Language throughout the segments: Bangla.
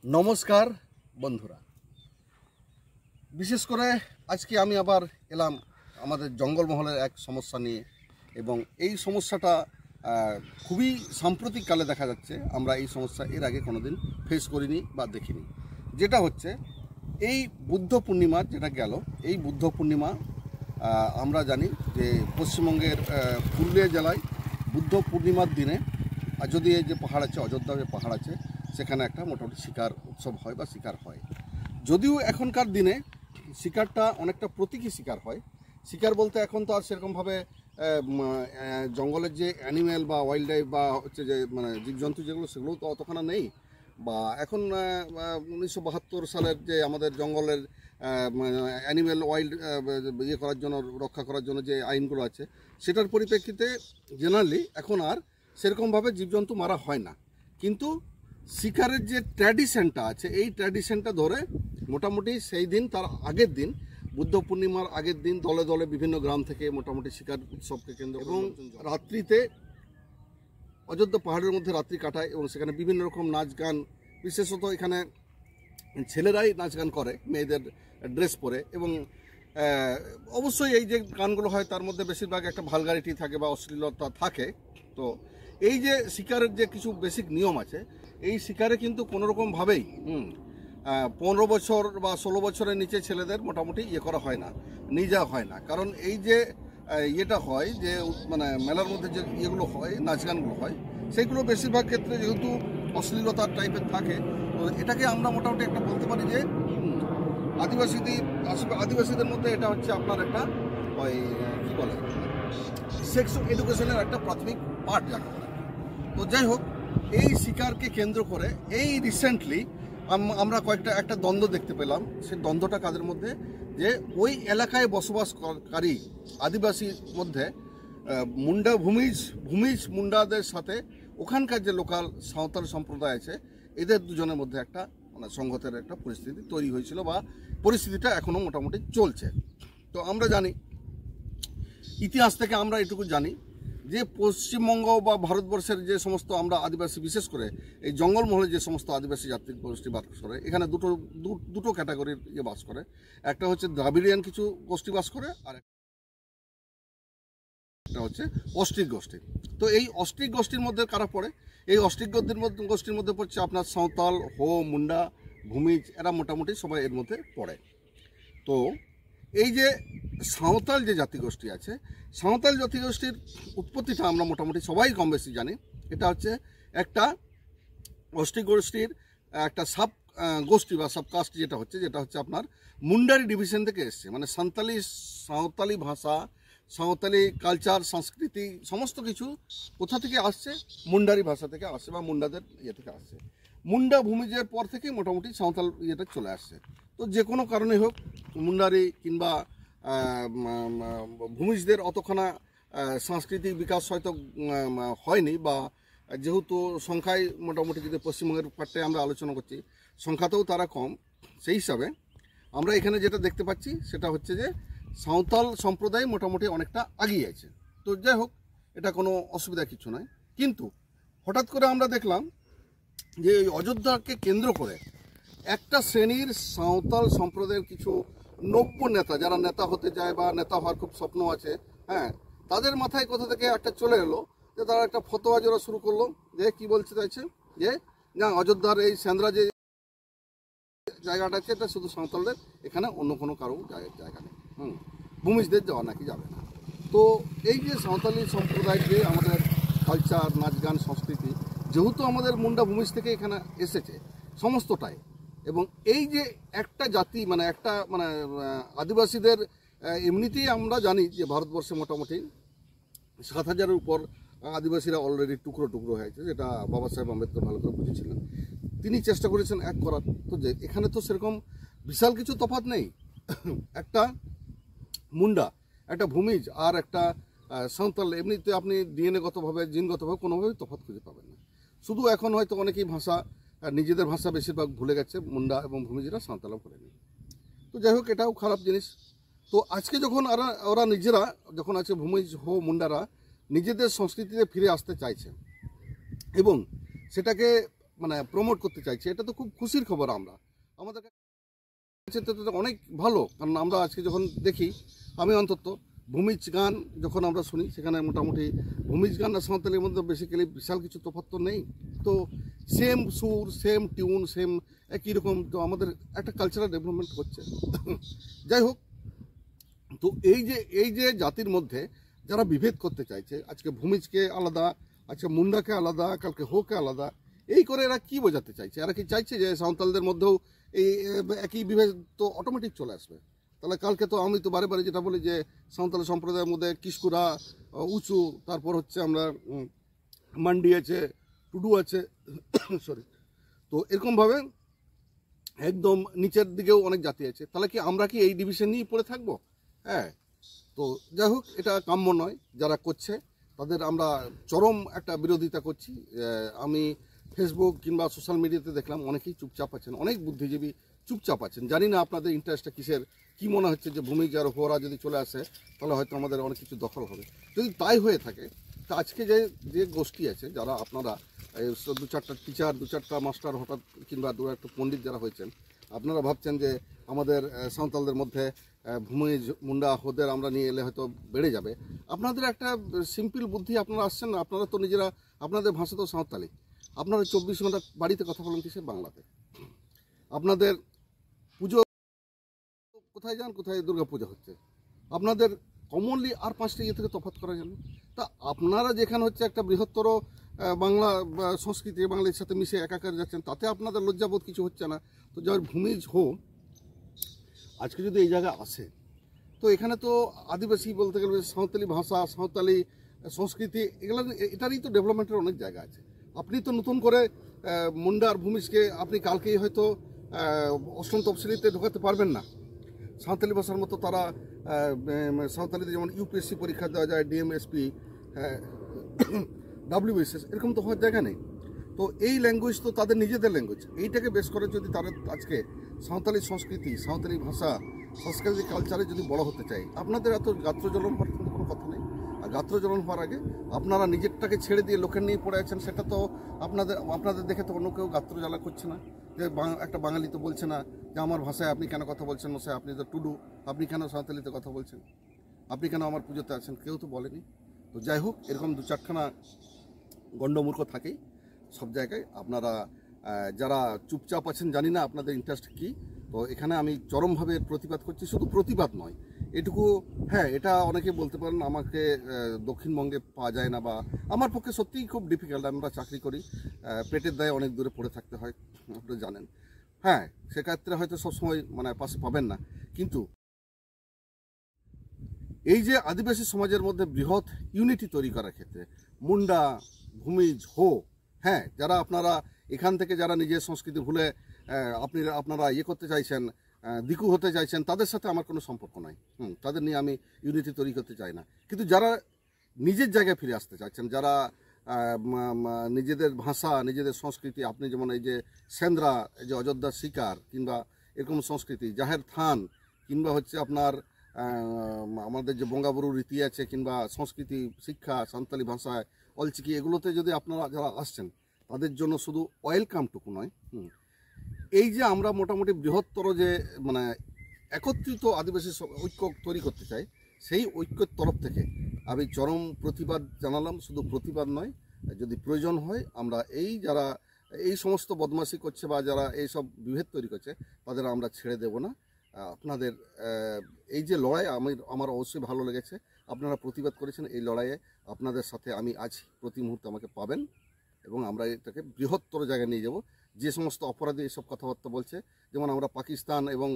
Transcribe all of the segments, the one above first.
নমস্কার বন্ধুরা, বিশেষ করে আজকে আমি আবার এলাম আমাদের জঙ্গলমহলের এক সমস্যা নিয়ে এবং এই সমস্যাটা খুবই সাম্প্রতিককালে দেখা যাচ্ছে। আমরা এই সমস্যা এর আগে কোনোদিন ফেস করিনি বা দেখিনি। যেটা হচ্ছে এই বুদ্ধ পূর্ণিমা যেটা গেল, এই বুদ্ধ পূর্ণিমা আমরা জানি যে পশ্চিমবঙ্গের পুরুলিয়া জেলায় বুদ্ধ পূর্ণিমার দিনে যদি এই যে পাহাড় আছে, অযোধ্যা যে পাহাড় আছে, সেখানে একটা মোটামুটি শিকার উৎসব হয় বা শিকার হয়। যদিও এখনকার দিনে শিকারটা অনেকটা প্রতীকী শিকার হয়। শিকার বলতে এখন তো আর সেরকমভাবে জঙ্গলের যে অ্যানিম্যাল বা ওয়াইল্ড লাইফ বা হচ্ছে যে মানে জীবজন্তু যেগুলো, সেগুলো তো অতখানা নেই। বা এখন 1972 সালের যে আমাদের জঙ্গলের অ্যানিম্যাল ওয়াইল্ড ইয়ে করার জন্য, রক্ষা করার জন্য যে আইনগুলো আছে, সেটার পরিপ্রেক্ষিতে জেনারেলি এখন আর সেরকমভাবে জীবজন্তু মারা হয় না। কিন্তু শিকারের যে ট্র্যাডিশনটা আছে, এই ট্র্যাডিশনটা ধরে মোটামুটি সেই দিন, তার আগের দিন, বুদ্ধ পূর্ণিমার আগের দিন দলে দলে বিভিন্ন গ্রাম থেকে মোটামুটি শিকার উৎসবকে কেন্দ্র এবং রাত্রিতে অযোধ্যা পাহাড়ের মধ্যে রাত্রি কাটায় এবং সেখানে বিভিন্ন রকম নাচ গান, বিশেষত এখানে ছেলেরাই নাচ গান করে মেয়েদের ড্রেস পরে। এবং অবশ্যই এই যে গানগুলো হয় তার মধ্যে বেশিরভাগ একটা ভালগারিটি থাকে বা অশ্লীলতা থাকে। তো এই যে শিকারের যে কিছু বেসিক নিয়ম আছে, এই শিকারে কিন্তু কোনোরকমভাবেই 15 বছর বা 16 বছরের নিচে ছেলেদের মোটামুটি ইয়ে করা হয় না, নিয়ে যাওয়া হয় না। কারণ এই যে ইয়েটা হয়, যে মানে মেলার মধ্যে যে ইয়েগুলো হয়, নাচ গানগুলো হয়, সেইগুলো বেশিরভাগ ক্ষেত্রে যেহেতু অশ্লীলতার টাইপের থাকে, তো এটাকে আমরা মোটামুটি একটা বলতে পারি যে আদিবাসীদের মধ্যে এটা হচ্ছে আপনার একটা ওই কী বলে সেক্স এডুকেশনের একটা প্রাথমিক পার্ট যাকে বলে। তো যাই হোক, এই শিকারকে কেন্দ্র করে এই রিসেন্টলি আমরা একটা দ্বন্দ্ব দেখতে পেলাম। সেই দ্বন্দ্বটা কাদের মধ্যে, যে ওই এলাকায় বসবাসকারী আদিবাসীর মধ্যে মুন্ডা ভূমিজ মুন্ডাদের সাথে ওখানকার যে লোকাল সাঁওতাল সম্প্রদায় আছে, এদের দুজনের মধ্যে একটা মানে সংঘাতের একটা পরিস্থিতি তৈরি হয়েছিল বা পরিস্থিতিটা এখনও মোটামুটি চলছে। তো আমরা জানি, ইতিহাস থেকে আমরা এটুকু জানি যে পশ্চিমবঙ্গ বা ভারতবর্ষের যে সমস্ত আমরা আদিবাসী, বিশেষ করে এই জঙ্গলমহলে যে সমস্ত আদিবাসী জাতির গোষ্ঠী বাস করে, এখানে দুটো ক্যাটাগরির ইয়ে বাস করে। একটা হচ্ছে দ্রাবিড়িয়ান কিছু গোষ্ঠী বাস করে, আর একটা হচ্ছে অস্ট্রিক গোষ্ঠী। তো এই অস্ট্রিক গোষ্ঠীর মধ্যে কারা পড়ে? এই অস্ট্রিক গোষ্ঠীর মধ্যে পড়ছে আপনার সাঁওতাল, হো, মুন্ডা, ভূমিজ, এরা মোটামুটি সবাই এর মধ্যে পড়ে। তো এই যে সাঁওতাল যে জাতিগোষ্ঠী আছে, সাঁওতাল জাতিগোষ্ঠীর উৎপত্তিটা আমরা মোটামুটি সবাই কম বেশি জানি। এটা হচ্ছে একটা অস্ট্রিক গোষ্ঠীর একটা সাব গোষ্ঠী বা সাবকাস্ট, যেটা হচ্ছে আপনার মুন্ডারি ডিভিশন থেকে এসছে। মানে সাঁওতালি ভাষা, সাঁওতালি কালচার, সংস্কৃতি, সমস্ত কিছু কোথা থেকে আসছে? মুন্ডারি ভাষা থেকে আসছে বা মুন্ডাদের ইয়ে থেকে আসছে। মুন্ডা ভূমিজের পর থেকে মোটামুটি সাঁওতাল ইয়েটা চলে আসছে। তো যে কোনো কারণে হোক, মুন্ডারি কিংবা ভূমিজদের অতখানা সাংস্কৃতিক বিকাশ হয়তো হয়নি, বা যেহেতু সংখ্যায় মোটামুটি, যদি পশ্চিমবঙ্গের পার্টটায় আমরা আলোচনা করছি, সংখ্যাতেও তারা কম, সেই হিসাবে আমরা এখানে যেটা দেখতে পাচ্ছি সেটা হচ্ছে যে সাঁওতাল সম্প্রদায় মোটামুটি অনেকটা এগিয়ে আছে। তো যাই হোক, এটা কোনো অসুবিধা কিছু নয়। কিন্তু হঠাৎ করে আমরা দেখলাম যে এই অযোধ্যাকে কেন্দ্র করে একটা শ্রেণীর সাঁওতাল সম্প্রদায়ের কিছু নব্য নেতা, যারা নেতা হতে চায় বা নেতা হওয়ার খুব স্বপ্ন আছে, হ্যাঁ, তাদের মাথায় কোথা থেকে একটা চলে এলো যে তারা একটা ফতোয়া জোড়া শুরু করলো, যে কি বলতে চাইছে, যে না, অযোধ্যার এই সেন্দ্রা যে জায়গাটা আছে, এটা শুধু সাঁওতালদের, এখানে অন্য কোনো কারো জায়গা নেই, ভূমিজদের যাওয়া নাকি যাবে না। তো এই যে সাঁওতালি সম্প্রদায়, যে আমাদের কালচার, নাচ গান, সংস্কৃতি, যেহেতু আমাদের মুন্ডা ভূমিজ থেকে এখানে এসেছে সমস্তটাই, এবং এই যে একটা জাতি মানে একটা মানে আদিবাসীদের এমনিতেই আমরা জানি যে ভারতবর্ষে মোটামুটি 7,000-এর উপর আদিবাসীরা অলরেডি টুকরো টুকরো হয়েছে, যেটা বাবা সাহেব আম্বেদকর ভালো করে বুঝেছিলেন। তিনি চেষ্টা করেছেন এক করার। তো যে এখানে তো সেরকম বিশাল কিছু তফাৎ নেই। একটা মুন্ডা, একটা ভূমিজ আর একটা সাঁওতাল, এমনিতে আপনি ডিএনএগতভাবে, জিনগতভাবে কোনোভাবেই তফাৎ খুঁজে পাবেন না। শুধু এখন হয়তো অনেকেই ভাষা, নিজেদের ভাষা বেশিরভাগ ভুলে গেছে, মুন্ডা এবং ভূমিজরা সাঁওতালও করে নেই। তো যাই হোক, এটাও খারাপ জিনিস। তো আজকে যখন ওরা নিজেরা যখন আছে, ভূমিজ হো মুন্ডারা নিজেদের সংস্কৃতিতে ফিরে আসতে চাইছে এবং সেটাকে মানে প্রমোট করতে চাইছে, এটা তো খুব খুশির খবর। আমাদের কাছে তো এটা অনেক ভালো, কারণ আমরা আজকে যখন দেখি, আমি অন্তত ভূমিজ গান যখন আমরা শুনি, সেখানে মোটামুটি ভূমিজ গান আর সাঁওতালির মধ্যে বেসিক্যালি বিশাল কিছু তফাৎ তো নেই, তো সেম সুর, সেম টিউন, সেম একই রকম, তো আমাদের একটা কালচারাল ডেভেলপমেন্ট হচ্ছে। যাই হোক, তো এই যে জাতির মধ্যে যারা বিভেদ করতে চাইছে, আজকে ভূমিজকে আলাদা, আজকে মুন্ডাকে আলাদা, কালকে হোকে আলাদা, এই করে এরা কি বোঝাতে চাইছে? এরা কি চাইছে যে সাঁওতালদের মধ্যেও এই একই বিভেদ তো অটোমেটিক চলে আসবে? তাহলে কালকে তো আমি তো বারে বারে যেটা বলি যে সাঁওতাল সম্প্রদায়ের মধ্যে কিস্কুরা, উঁচু, তারপর হচ্ছে আমরা মান্ডি আছে, টুডু আছে, সরি, তো এরকমভাবে একদম নিচের দিকেও অনেক জাতি আছে। তাহলে কি আমরা কি এই ডিভিশন নিয়েই পড়ে থাকবো? হ্যাঁ, তো যাই হোক, এটা কাম্য নয়। যারা করছে তাদের আমরা চরম একটা বিরোধিতা করছি। আমি ফেসবুক কিংবা সোশ্যাল মিডিয়াতে দেখলাম অনেকেই চুপচাপ আছেন, অনেক বুদ্ধিজীবী চুপচাপ আছেন। জানি না আপনাদের ইন্টারেস্টটা কিসের, কি মনে হচ্ছে যে ভূমিজ আর হোরা যদি চলে আসে তাহলে হয়তো আমাদের অনেক কিছু দখল হবে। যদি তাই হয়ে থাকে, তা আজকে যে গোষ্ঠী আছে, যারা আপনারা দু চারটা টিচার, দু চারটা মাস্টার হঠাৎ, কিংবা দু একটা পণ্ডিত যারা হয়েছেন, আপনারা ভাবছেন যে আমাদের সাঁওতালদের মধ্যে ভূমিজ, মুন্ডা, হোদের আমরা নিয়ে এলে হয়তো বেড়ে যাবে। আপনাদের একটা সিম্পল বুদ্ধি, আপনারা আসছেন না, আপনারা তো নিজেরা, আপনাদের ভাষা তো সাঁওতালি, আপনারা 24 ঘন্টা বাড়িতে কথা বলেন কিসে? বাংলাতে। আপনাদের পুজো কোথায় যান, কোথায় দুর্গা পূজা হচ্ছে, আপনাদের কমনলি আর 5টা ইয়ে থেকে তফাৎ করা যাবে। তা আপনারা যেখানে হচ্ছে একটা বৃহত্তর বাংলা সংস্কৃতি, বাংলার সাথে মিশে একাকার যাচ্ছেন, তাতে আপনাদের লজ্জাবোধ কিছু হচ্ছে না? তো যার ভূমিজ হো আজকে যদি এই জায়গায় আসে, তো এখানে তো আদিবাসী বলতে গেলে সাঁওতালি ভাষা, সাঁওতালি সংস্কৃতি, এগুলো, এটারই তো ডেভেলপমেন্টের অনেক জায়গা আছে। আপনি তো নতুন করে মুন্ডা আর ভূমিজকে আপনি কালকেই হয়তো অষ্টম তফসিলিতে ঢোকাতে পারবেন না। সাঁওতালি ভাষার মতো তারা সাঁওতালিতে যেমন ইউপিএসসি পরীক্ষা দেওয়া যায়, ডিএমএসপি, WBCS, এরকম তো হওয়ার জায়গা নেই। তো এই ল্যাঙ্গুয়েজ তো তাদের নিজেদের ল্যাঙ্গুয়েজ, এইটাকে বেস করে যদি তারা আজকে সাঁওতালি সংস্কৃতি, সাঁওতালি ভাষা, সাংস্কৃতিক কালচারে যদি বড় হতে চাই, আপনাদের এত গাত্রজ্বলন হওয়ার কিন্তু কোনো কথা নেই। আর গাত্রজ্বলন হওয়ার আগে আপনারা নিজেরটাকে ছেড়ে দিয়ে লোকের নিয়ে পড়ে আছেন, সেটা তো আপনাদের দেখে তো অন্য কেউ গাত্রজ্বালা করছে না। যে একটা বাঙালি তো বলছে না যে আমার ভাষায় আপনি কেন কথা বলছেন মশাই, আপনি তো টুডু, আপনি কেন সাঁওতালিতে কথা বলছেন, আপনি কেন আমার পুজোতে আছেন, কেউ তো বলেনি। তো যাই হোক, এরকম দু চারখানা গণ্ডমূর্খ থাকেই সব জায়গায়। আপনারা যারা চুপচাপ আছেন, জানি না আপনাদের ইন্টারেস্ট কী। তো এখানে আমি চরমভাবে প্রতিবাদ করছি, শুধু প্রতিবাদ নয়, এটুকু, হ্যাঁ, এটা অনেকে বলতে পারেন আমাকে দক্ষিণবঙ্গে পাওয়া যায় না, বা আমার পক্ষে সত্যিই খুব ডিফিকাল্ট। আমরা চাকরি করি, পেটের দায়ে অনেক দূরে পড়ে থাকতে হয়, আপনি জানেন। হ্যাঁ, সেক্ষেত্রে হয়তো সবসময় মানে পাশে পাবেন না, কিন্তু এই যে আদিবাসী সমাজের মধ্যে বৃহৎ ইউনিটি তৈরি করার ক্ষেত্রে মুন্ডা, ভূমিজ, হো, হ্যাঁ, যারা আপনারা এখান থেকে যারা নিজের সংস্কৃতি ভুলে আপনারা ইয়ে করতে চাইছেন, দিকু হতে চাইছেন, তাদের সাথে আমার কোনো সম্পর্ক নাই। তাদের নিয়ে আমি ইউনিটি তৈরি করতে চাই না। কিন্তু যারা নিজের জায়গায় ফিরে আসতে চাইছেন, যারা নিজেদের ভাষা, নিজেদের সংস্কৃতি, আপনি যেমন এই যে সেন্দ্রা, এই যে অযোধ্যার শিকার, কিংবা এরকম সংস্কৃতি, জাহের থান, কিংবা হচ্ছে আপনার আমাদের যে বঙ্গাবরু রীতি আছে, কিংবা সংস্কৃতি, শিক্ষা, সাঁওতালি ভাষায়, অলচিকি, এগুলোতে যদি আপনারা যারা আসছেন, তাদের জন্য শুধু ওয়েলকামটুকু নয়, এই যে আমরা মোটামুটি বৃহত্তর যে মানে একত্রিত আদিবাসী ঐক্য তৈরি করতে চাই, সেই ঐক্যের তরফ থেকে আমি চরম প্রতিবাদ জানালাম। শুধু প্রতিবাদ নয়, যদি প্রয়োজন হয় আমরা যারা এই সমস্ত বদমাশি করছে বা যারা এই সব বিভেদ তৈরি করছে, তাদের আমরা ছেড়ে দেব না। আপনাদের এই যে লড়াই, আমার অবশ্যই ভালো লেগেছে, আপনারা প্রতিবাদ করেছেন। এই লড়াইয়ে আপনাদের সাথে আমি আছি, প্রতি মুহূর্তে আমাকে পাবেন, এবং আমরা এটাকে বৃহত্তর জায়গায় নিয়ে যাব। যে সমস্ত অপরাধী এসব কথাবার্তা বলছে, যেমন আমরা পাকিস্তান এবং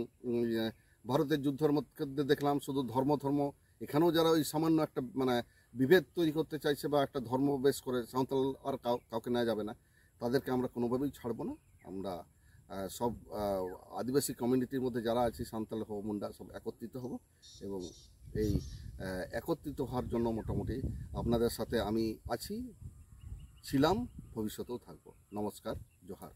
ভারতের যুদ্ধের মধ্যে দেখলাম শুধু ধর্ম, এখানেও যারা ওই সামান্য একটা মানে বিভেদ তৈরি করতে চাইছে বা একটা ধর্ম বেশ করে, সাঁওতাল আর কাউকে নেওয়া যাবে না, তাদেরকে আমরা কোনোভাবেই ছাড়বো না। আমরা সব আদিবাসী কমিউনিটির মধ্যে যারা আছে, সাঁওতাল হো, মুন্ডা, সব একত্রিত হব, এবং এই একত্রিত হওয়ার জন্য মোটামুটি আপনাদের সাথে আমি আছি, ছিলাম, ভবিষ্যতেও থাকবো। নমস্কার, জোহার।